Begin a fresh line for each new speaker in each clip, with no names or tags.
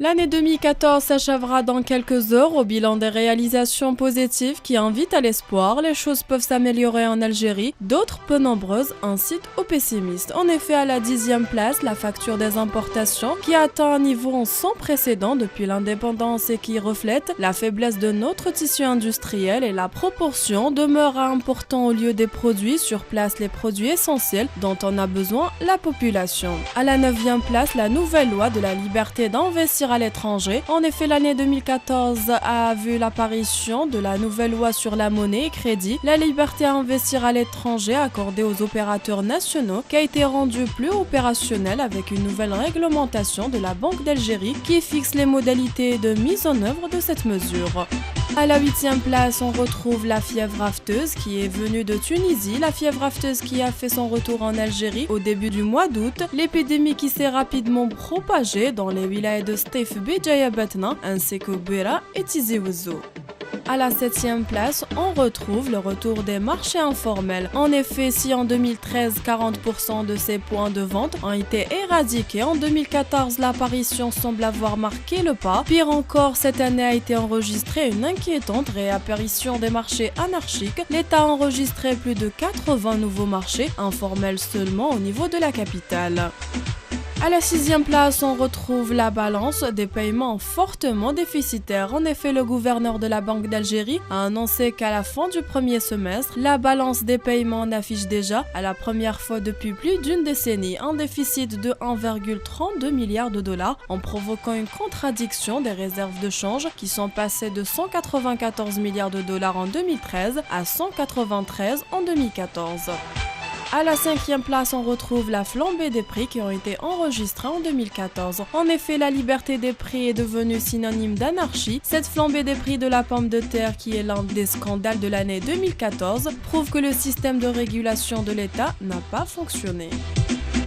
L'année 2014 s'achèvera dans quelques heures au bilan des réalisations positives qui invitent à l'espoir. Les choses peuvent s'améliorer en Algérie, d'autres peu nombreuses incitent aux pessimistes. En effet, à la 10e place, la facture des importations qui atteint un niveau sans précédent depuis l'indépendance et qui reflète la faiblesse de notre tissu industriel et la proportion demeure à important au lieu des produits sur place les produits essentiels dont en a besoin la population. À la 9e place, la nouvelle loi de la liberté d'investir à l'étranger. En effet, l'année 2014 a vu l'apparition de la nouvelle loi sur la monnaie et crédit, la liberté à investir à l'étranger accordée aux opérateurs nationaux, qui a été rendue plus opérationnelle avec une nouvelle réglementation de la Banque d'Algérie qui fixe les modalités de mise en œuvre de cette mesure. À la 8e place, on retrouve la fièvre afteuse qui est venue de Tunisie, la fièvre afteuse qui a fait son retour en Algérie au début du mois d'août, l'épidémie qui s'est rapidement propagée dans les wilayas de Stif Béjaïa Batna ainsi que Beira et Tizi Ouzou. À la 7e place, on retrouve le retour des marchés informels. En effet, si en 2013, 40% de ces points de vente ont été éradiqués, en 2014, l'apparition semble avoir marqué le pas. Pire encore, cette année a été enregistrée une inquiétante réapparition des marchés anarchiques. L'État a enregistré plus de 80 nouveaux marchés informels seulement au niveau de la capitale. À la 6e place, on retrouve la balance des paiements fortement déficitaires. En effet, le gouverneur de la Banque d'Algérie a annoncé qu'à la fin du premier semestre, la balance des paiements affiche déjà, à la première fois depuis plus d'une décennie, un déficit de 1,32 milliard de dollars, en provoquant une contradiction des réserves de change qui sont passées de 194 milliards de dollars en 2013 à 193 en 2014. À la 5e place, on retrouve la flambée des prix qui ont été enregistrés en 2014. En effet, la liberté des prix est devenue synonyme d'anarchie. Cette flambée des prix de la pomme de terre, qui est l'un des scandales de l'année 2014, prouve que le système de régulation de l'État n'a pas fonctionné.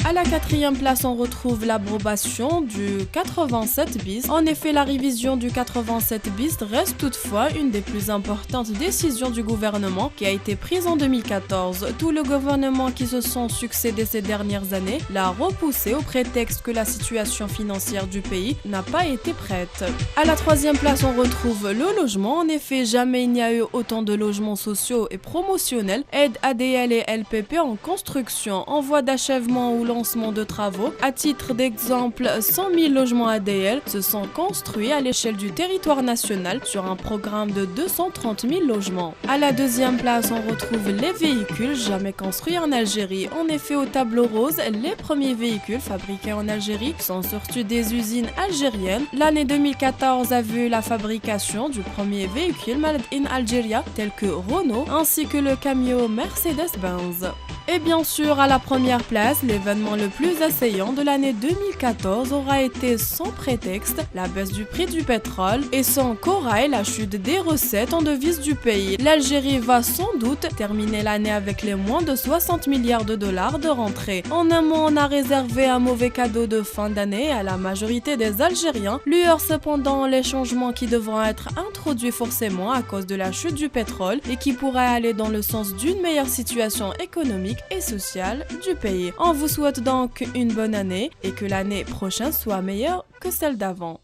À la 4e place, on retrouve l'approbation du 87 bis. En effet, la révision du 87 bis reste toutefois une des plus importantes décisions du gouvernement qui a été prise en 2014. Tous les gouvernements qui se sont succédés ces dernières années l'a repoussé au prétexte que la situation financière du pays n'a pas été prête. À la 3e place, on retrouve le logement. En effet, jamais il n'y a eu autant de logements sociaux et promotionnels. Aides ADL et LPP en construction, en voie d'achèvement ou lancement de travaux. À titre d'exemple, 100 000 logements ADL se sont construits à l'échelle du territoire national sur un programme de 230 000 logements. À la 2e place, on retrouve les véhicules jamais construits en Algérie. En effet, au tableau rose, les premiers véhicules fabriqués en Algérie sont sortis des usines algériennes. L'année 2014 a vu la fabrication du premier véhicule Made in Algeria tel que Renault ainsi que le camion Mercedes-Benz. Et bien sûr, à la première place, l'événement le plus assaillant de l'année 2014 aura été sans prétexte la baisse du prix du pétrole et sans corail la chute des recettes en devises du pays. L'Algérie va sans doute terminer l'année avec les moins de 60 milliards de dollars de rentrée. En un mot, on a réservé un mauvais cadeau de fin d'année à la majorité des Algériens, lueur cependant les changements qui devront être introduits forcément à cause de la chute du pétrole et qui pourraient aller dans le sens d'une meilleure situation économique et sociale du pays. On vous souhaite donc une bonne année et que l'année prochaine soit meilleure que celle d'avant.